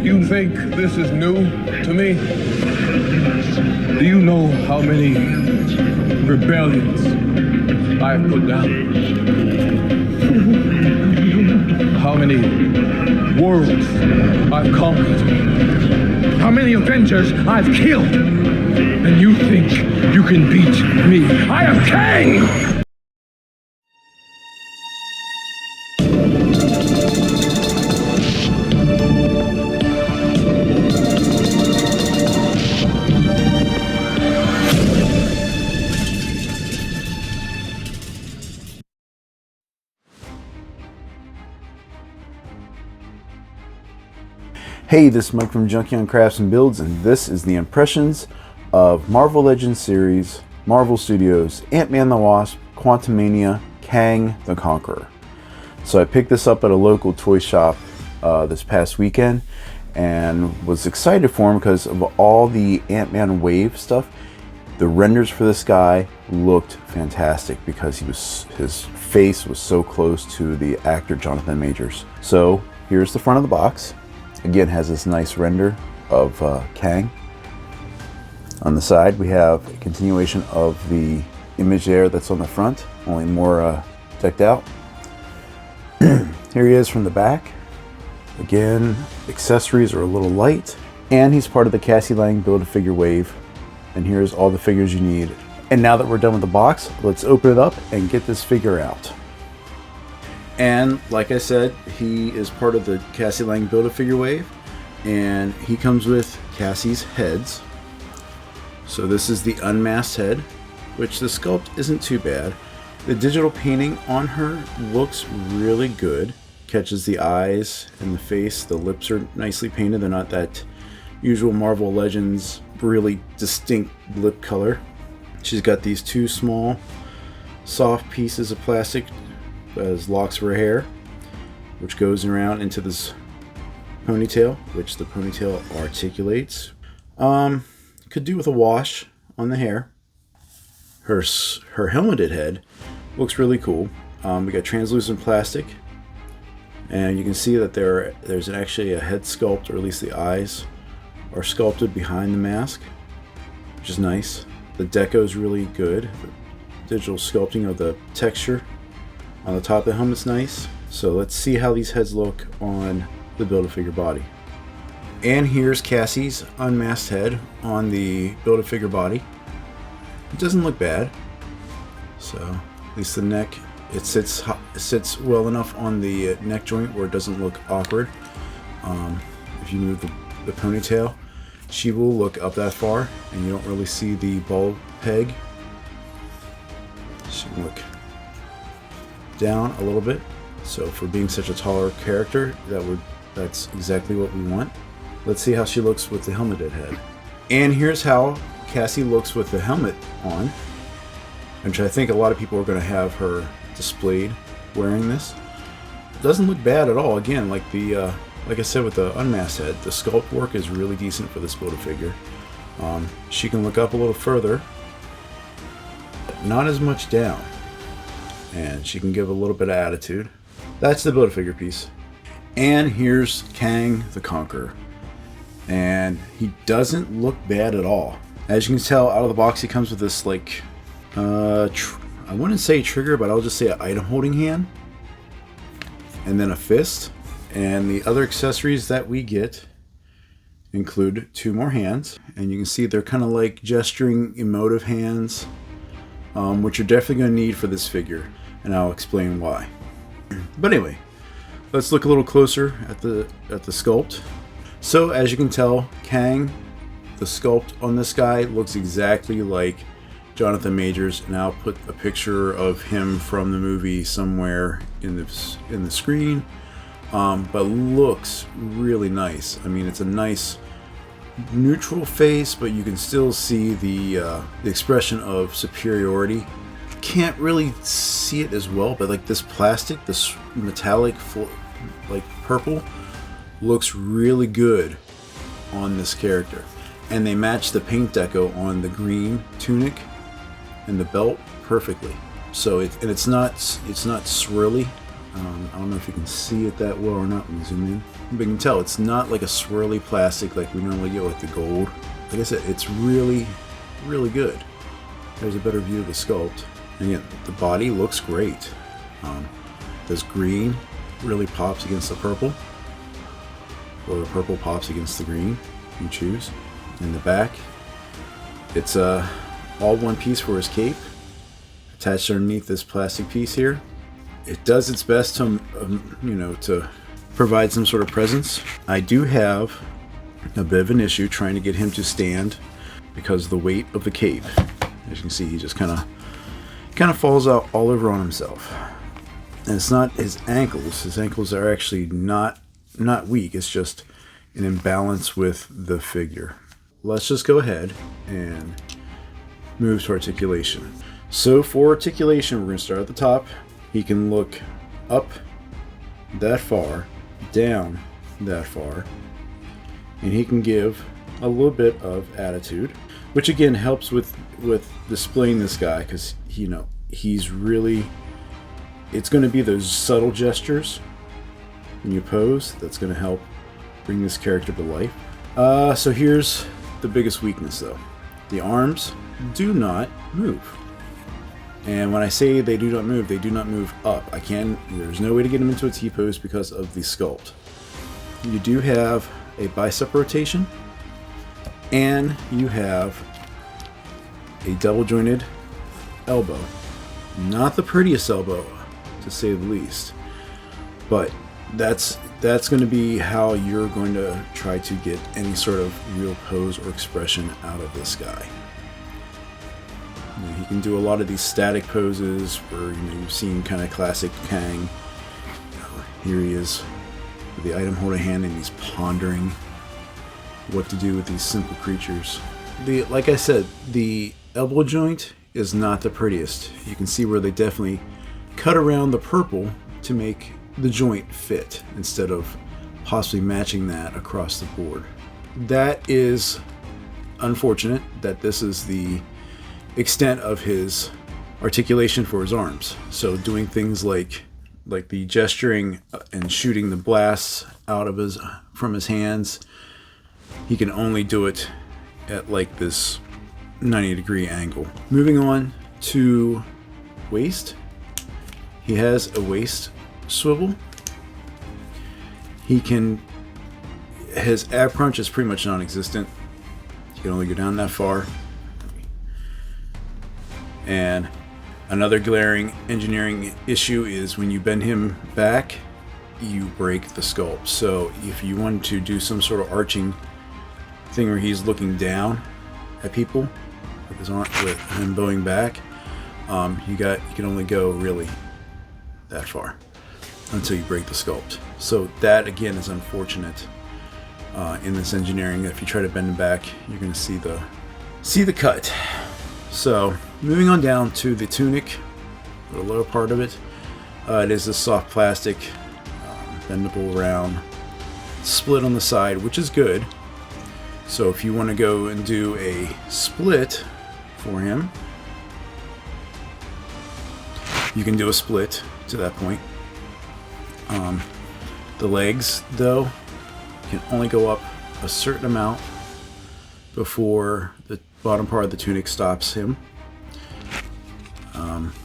You think this is new to me? Do you know how many rebellions I have put down? How many worlds I've conquered? How many Avengers I've killed? And you think you can beat me? I am Kang! Hey, this is Mike from Junkie on Crafts and Builds, and this is the impressions of Marvel Legends series, Marvel Studios, Ant-Man the Wasp, Quantumania, Kang the Conqueror. So I picked this up at a local toy shop this past weekend and was excited for him because of all the Ant-Man wave stuff. The renders for this guy looked fantastic because his face was so close to the actor Jonathan Majors. So here's the front of the box. Again, has this nice render of Kang. On the side, we have a continuation of the image there that's on the front, only more decked out. Here he is from the back. Again, accessories are a little light, and he's part of the Cassie Lang Build-A-Figure wave. And here's all the figures you need. And now that we're done with the box, let's open it up and get this figure out. And like I said, he is part of the Cassie Lang Build-A-Figure wave, and he comes with Cassie's heads. So this is the unmasked head, which the sculpt isn't too bad. The digital painting on her looks really good. Catches the eyes and the face. The lips are nicely painted. They're not that usual Marvel Legends really distinct lip color. She's got these two small soft pieces of plastic as locks for her hair, which goes around into this ponytail, which the ponytail articulates. Could do with a wash on the hair. Her helmeted head looks really cool. We got translucent plastic, and you can see that there's actually a head sculpt, or at least the eyes are sculpted behind the mask, which is nice. The deco is really good. The digital sculpting of the texture on the top of the helmet's nice. So let's see how these heads look on the Build-A-Figure body. And here's Cassie's unmasked head on the Build-A-Figure body. It doesn't look bad. So at least the neck, it sits well enough on the neck joint where it doesn't look awkward. If you move the ponytail, she will look up that far, and you don't really see the ball peg. She will look down a little bit. So for being such a taller character, that's exactly what we want. Let's see how she looks with the helmeted head. And here's how Cassie looks with the helmet on, which I think a lot of people are going to have her displayed wearing this. It doesn't look bad at all. Again, like I said with the unmasked head, the sculpt work is really decent for this Build-A-Figure. She can look up a little further, but not as much down. And she can give a little bit of attitude. That's the Build-A-Figure piece. And here's Kang the Conqueror. And he doesn't look bad at all. As you can tell, out of the box he comes with this, like, I wouldn't say trigger, but I'll just say an item holding hand. And then a fist. And the other accessories that we get include two more hands. And you can see they're kind of like gesturing emotive hands, which you're definitely going to need for this figure. And I'll explain why. But anyway, let's look a little closer at the sculpt. So as you can tell, Kang, the sculpt on this guy looks exactly like Jonathan Majors, and I'll put a picture of him from the movie somewhere in the screen. But looks really nice. I mean, it's a nice neutral face, but you can still see the expression of superiority. Can't really see it as well, but like this plastic, this metallic, like purple, looks really good on this character. And they match the paint deco on the green tunic and the belt perfectly. So it's not swirly I don't know if you can see it that well or not. Let me zoom in. But you can tell it's not like a swirly plastic like we normally get with the gold. Like I said, it's really, really good. There's a better view of the sculpt. And again, the body looks great. This green really pops against the purple, or the purple pops against the green. You choose. In the back, it's all one piece for his cape, attached underneath this plastic piece here. It does its best to, to provide some sort of presence. I do have a bit of an issue trying to get him to stand because of the weight of the cape. As you can see, he just kind of falls out all over on himself. And it's not his ankles. His ankles are actually not weak. It's just an imbalance with the figure. Let's just go ahead and move to articulation. So for articulation, we're going to start at the top. He can look up that far, down that far, and he can give a little bit of attitude, which again helps with displaying this guy, because he's really, it's going to be those subtle gestures when you pose that's going to help bring this character to life. So here's the biggest weakness though. The arms do not move. And when I say they do not move up. There's no way to get them into a T-pose because of the sculpt. You do have a bicep rotation, and you have a double jointed elbow. Not the prettiest elbow, to say the least, but that's going to be how you're going to try to get any sort of real pose or expression out of this guy. He can do a lot of these static poses where you've seen kind of classic Kang. Here he is with the item hold in hand, and he's pondering what to do with these simple creatures. Like I said, the elbow joint is not the prettiest. You can see where they definitely cut around the purple to make the joint fit instead of possibly matching that across the board. That is unfortunate that this is the extent of his articulation for his arms. So doing things like the gesturing and shooting the blasts out of from his hands, he can only do it at like this 90-degree angle. Moving on to waist. He has a waist swivel. His ab crunch is pretty much non-existent. He can only go down that far. And another glaring engineering issue is when you bend him back, you break the sculpt. So if you want to do some sort of arching thing where he's looking down at people with him bowing back, you can only go really that far until you break the sculpt. So that again is unfortunate in this engineering. If you try to bend him back, you're going to see the cut. So moving on down to the tunic, the lower part of it, it is a soft plastic, bendable around, split on the side, which is good. So if you want to go and do a split for him, you can do a split to that point. The legs, though, can only go up a certain amount before the bottom part of the tunic stops him.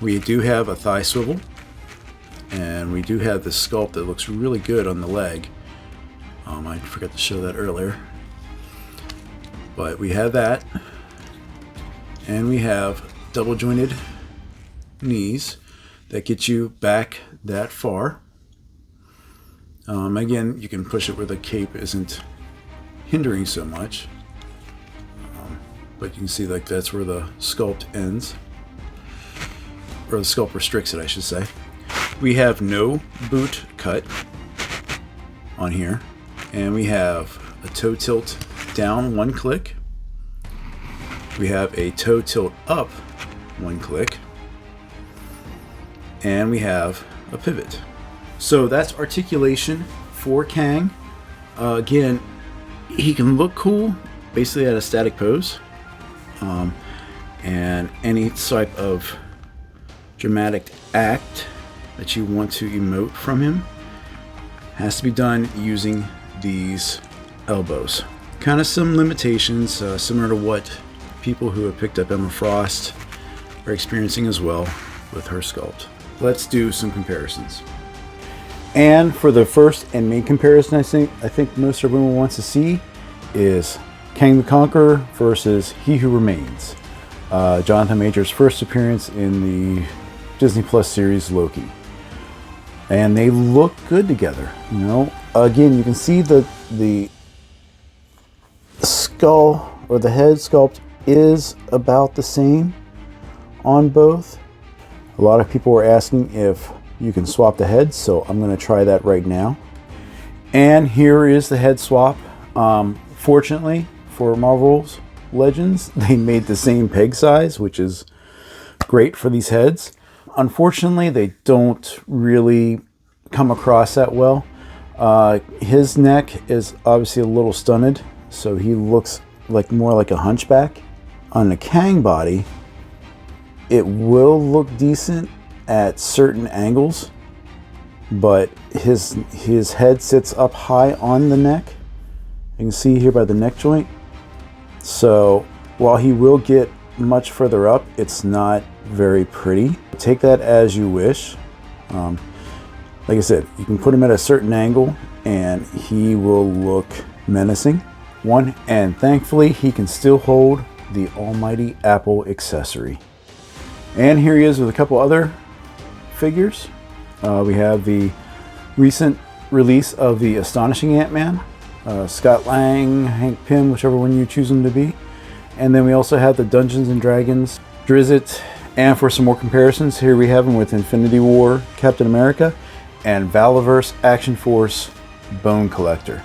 We do have a thigh swivel, and we do have this sculpt that looks really good on the leg. I forgot to show that earlier, but we have that, and we have double jointed knees that get you back that far. Again, you can push it where the cape isn't hindering so much, but you can see like that's where the sculpt ends, or the sculpt restricts it, I should say. We have no boot cut on here, and we have a toe tilt down one click. We have a toe tilt up one click, and we have a pivot. So that's articulation for Kang. Again, he can look cool basically at a static pose, and any type of dramatic act that you want to emote from him has to be done using these elbows. Kind of some limitations, similar to what people who have picked up Emma Frost are experiencing as well with her sculpt. Let's do some comparisons. And for the first and main comparison I think most everyone wants to see is Kang the Conqueror versus He Who Remains. Jonathan Majors' first appearance in the Disney Plus series Loki. And they look good together, you know. Again, you can see the skull or the head sculpt is about the same on both. A lot of people were asking if you can swap the heads, so I'm going to try that right now. And here is the head swap. Fortunately for Marvel's Legends, they made the same peg size, which is great for these heads. Unfortunately, they don't really come across that well. His neck is obviously a little stunted, so he looks more like a hunchback. On the Kang body, it will look decent at certain angles, but his head sits up high on the neck. You can see here by the neck joint. So while he will get much further up, it's not very pretty. Take that as you wish. Like I said, you can put him at a certain angle and he will look menacing. And thankfully he can still hold the almighty Apple accessory. And here he is with a couple other figures. We have the recent release of the Astonishing Ant-Man, Scott Lang, Hank Pym, whichever one you choose him to be. And then we also have the Dungeons and Dragons Drizzt. And for some more comparisons, here we have him with Infinity War Captain America and Valaverse Action Force Bone Collector.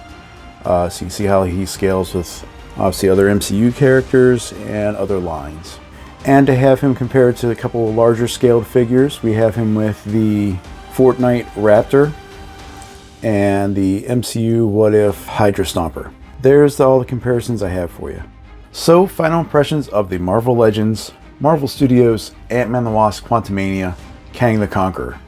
So you can see how he scales with obviously other MCU characters and other lines. And to have him compared to a couple of larger scaled figures, we have him with the Fortnite Raptor and the MCU What If Hydra Stomper. There's all the comparisons I have for you. So, final impressions of the Marvel Legends, Marvel Studios, Ant-Man the Wasp, Quantumania, Kang the Conqueror.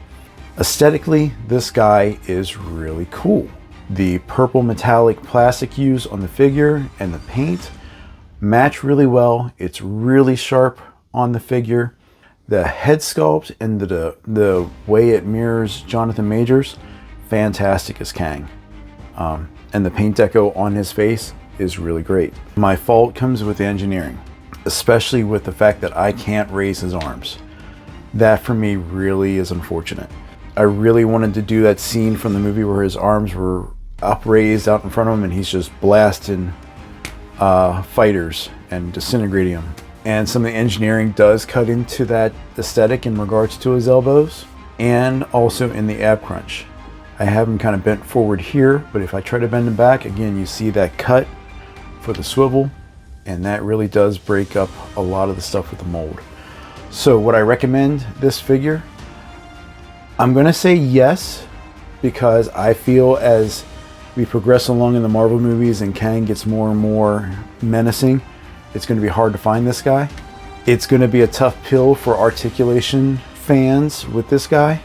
Aesthetically, this guy is really cool. The purple metallic plastic hues on the figure and the paint match really well. It's really sharp on the figure. The head sculpt and the way it mirrors Jonathan Majors, fantastic as Kang. And the paint deco on his face is really great. My fault comes with the engineering, especially with the fact that I can't raise his arms. That for me really is unfortunate. I really wanted to do that scene from the movie where his arms were upraised out in front of him and he's just blasting fighters and disintegrating them. And some of the engineering does cut into that aesthetic in regards to his elbows and also in the ab crunch. I have him kind of bent forward here, but if I try to bend him back, again, you see that cut for the swivel, and that really does break up a lot of the stuff with the mold. So would I recommend this figure? I'm gonna say yes, because I feel as we progress along in the Marvel movies and Kang gets more and more menacing, it's gonna be hard to find this guy. It's gonna be a tough pill for Articulation fans with this guy.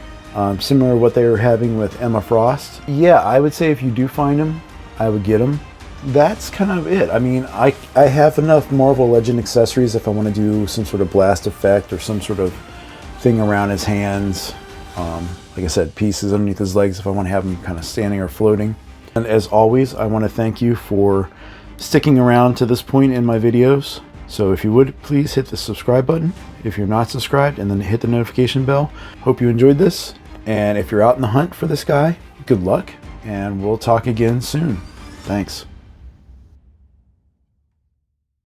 Similar to what they were having with Emma Frost. Yeah, I would say if you do find him, I would get him. That's kind of it. I mean, I have enough Marvel Legend accessories if I want to do some sort of blast effect or some sort of thing around his hands. Like I said, pieces underneath his legs if I want to have him kind of standing or floating. And as always, I want to thank you for sticking around to this point in my videos. So if you would, please hit the subscribe button if you're not subscribed, and then hit the notification bell. Hope you enjoyed this. And if you're out in the hunt for this guy, good luck, and we'll talk again soon. Thanks.